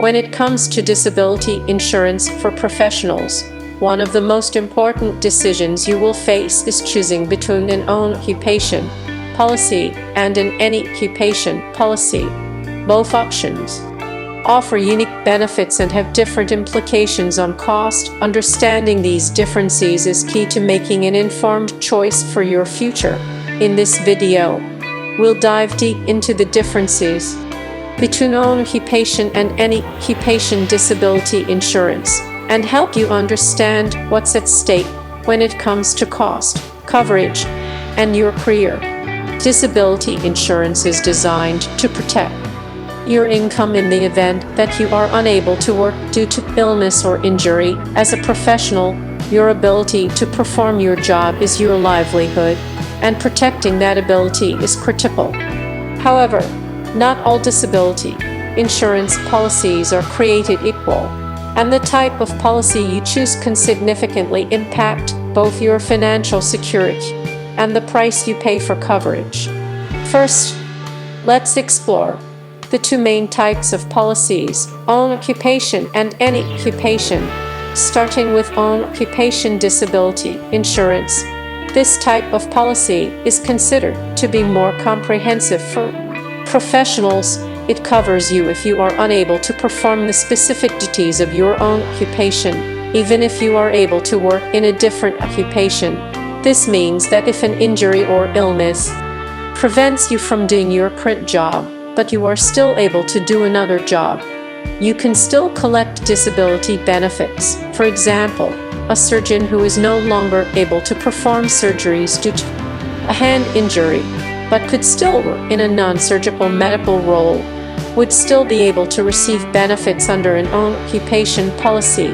When it comes to disability insurance for professionals, one of the most important decisions you will face is choosing between an own occupation policy and an any occupation policy. Both options offer unique benefits and have different implications on cost. Understanding these differences is key to making an informed choice for your future. In this video, we'll dive deep into the differences between own occupation and any occupation disability insurance and help you understand what's at stake when it comes to cost, coverage, and your career. Disability insurance is designed to protect your income in the event that you are unable to work due to illness or injury. As a professional, your ability to perform your job is your livelihood, and protecting that ability is critical. However, not all disability insurance policies are created equal, and the type of policy you choose can significantly impact both your financial security and the price you pay for coverage. First, let's explore the two main types of policies, own occupation and any occupation. Starting with own occupation disability insurance, this type of policy is considered to be more comprehensive for professionals. It covers you if you are unable to perform the specific duties of your own occupation, even if you are able to work in a different occupation. This means that if an injury or illness prevents you from doing your current job, but you are still able to do another job, you can still collect disability benefits. For example, a surgeon who is no longer able to perform surgeries due to a hand injury, but could still work in a non-surgical medical role, would still be able to receive benefits under an own occupation policy.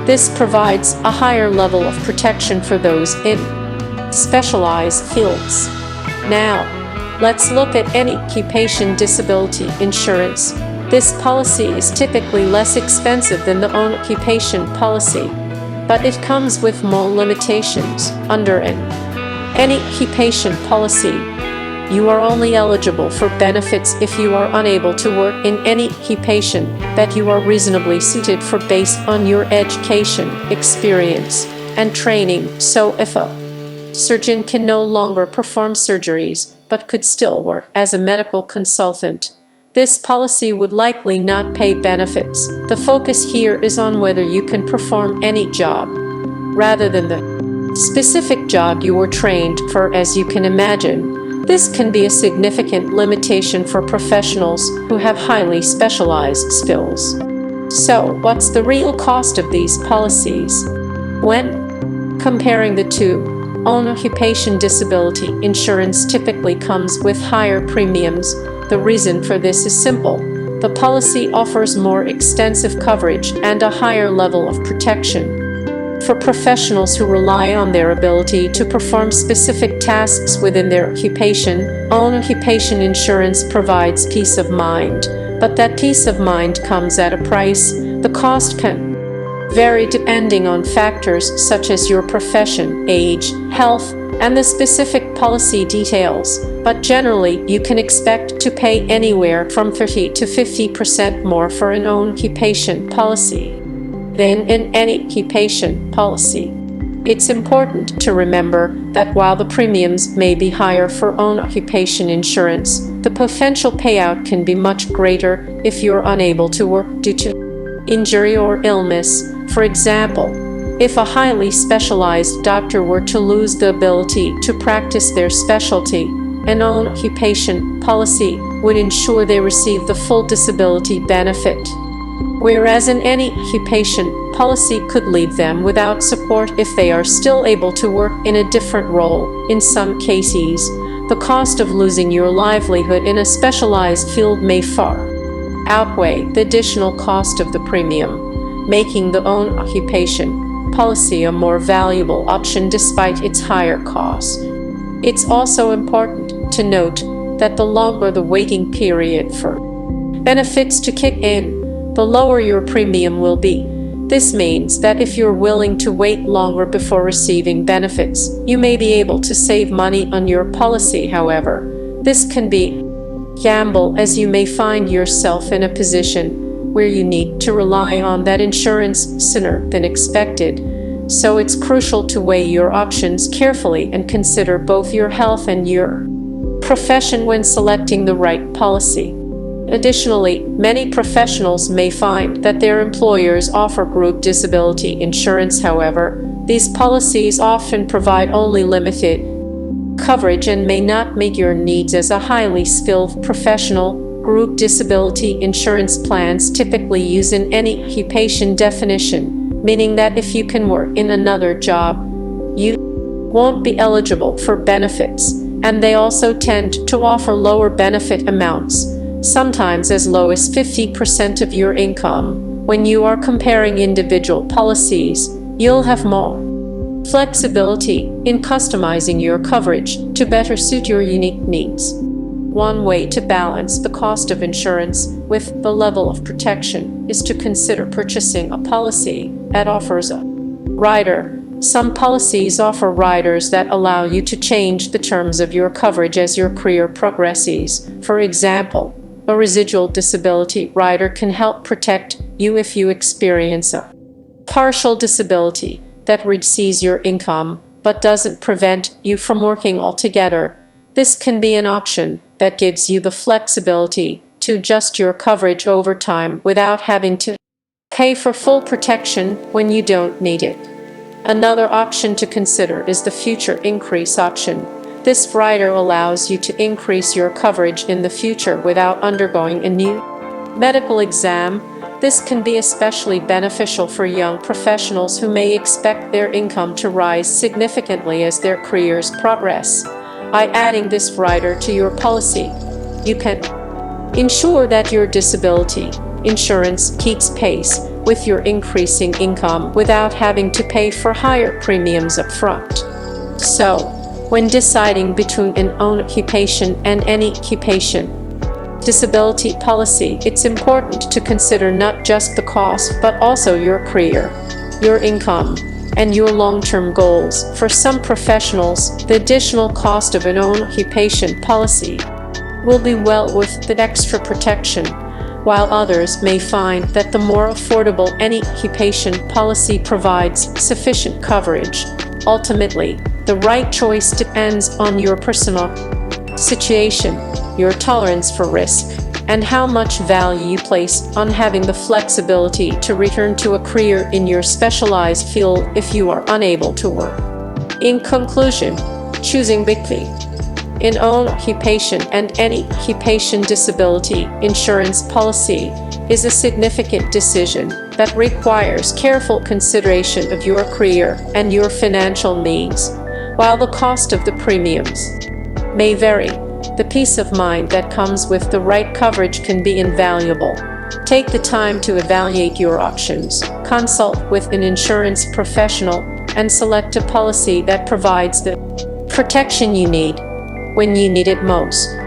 This provides a higher level of protection for those in specialized fields. Now, let's look at any occupation disability insurance. This policy is typically less expensive than the own occupation policy, but it comes with more limitations. Under any occupation policy, you are only eligible for benefits if you are unable to work in any occupation that you are reasonably suited for based on your education, experience, and training. So if a surgeon can no longer perform surgeries but could still work as a medical consultant, this policy would likely not pay benefits. The focus here is on whether you can perform any job, rather than the specific job you were trained for. As you can imagine, this can be a significant limitation for professionals who have highly specialized skills. So, what's the real cost of these policies? When comparing the two, own occupation disability insurance typically comes with higher premiums. The reason for this is simple. The policy offers more extensive coverage and a higher level of protection for professionals who rely on their ability to perform specific tasks within their occupation. Own occupation insurance provides peace of mind, but that peace of mind comes at a price. The cost can vary depending on factors such as your profession, age, health, and the specific policy details, but generally you can expect to pay anywhere from 30 to 50% more for an own occupation policy than in any occupation policy. It's important to remember that while the premiums may be higher for own occupation insurance, the potential payout can be much greater if you're unable to work due to injury or illness. For example, if a highly specialized doctor were to lose the ability to practice their specialty, an own occupation policy would ensure they receive the full disability benefit, whereas an any occupation policy could leave them without support if they are still able to work in a different role. In some cases, the cost of losing your livelihood in a specialized field may far outweigh the additional cost of the premium, making the own occupation policy a more valuable option despite its higher cost. It's also important to note that the longer the waiting period for benefits to kick in, the lower your premium will be. This means that if you're willing to wait longer before receiving benefits, you may be able to save money on your policy. However, this can be a gamble, as you may find yourself in a position where you need to rely on that insurance sooner than expected. So it's crucial to weigh your options carefully and consider both your health and your profession when selecting the right policy. Additionally, many professionals may find that their employers offer group disability insurance. However, these policies often provide only limited coverage and may not meet your needs as a highly skilled professional. Group disability insurance plans typically use an any occupation definition, meaning that if you can work in another job, you won't be eligible for benefits, and they also tend to offer lower benefit amounts, sometimes as low as 50% of your income. When you are comparing individual policies, you'll have more flexibility in customizing your coverage to better suit your unique needs. One way to balance the cost of insurance with the level of protection is to consider purchasing a policy that offers a rider. Some policies offer riders that allow you to change the terms of your coverage as your career progresses. For example, a residual disability rider can help protect you if you experience a partial disability that reduces your income but doesn't prevent you from working altogether. This can be an option that gives you the flexibility to adjust your coverage over time without having to pay for full protection when you don't need it. Another option to consider is the future increase option. This rider allows you to increase your coverage in the future without undergoing a new medical exam. This can be especially beneficial for young professionals who may expect their income to rise significantly as their careers progress. By adding this rider to your policy, you can ensure that your disability insurance keeps pace with your increasing income without having to pay for higher premiums up front. So, when deciding between an own occupation and any occupation disability policy, it's important to consider not just the cost but also your career, your income, and your long-term goals. For some professionals, the additional cost of an own occupation policy will be well worth the extra protection, while others may find that the more affordable any occupation policy provides sufficient coverage. Ultimately, the right choice depends on your personal situation, your tolerance for risk, and how much value you place on having the flexibility to return to a career in your specialized field if you are unable to work. In conclusion, choosing between an own occupation and any occupation disability insurance policy is a significant decision that requires careful consideration of your career and your financial needs. While the cost of the premiums may vary, the peace of mind that comes with the right coverage can be invaluable. Take the time to evaluate your options, consult with an insurance professional, and select a policy that provides the protection you need when you need it most.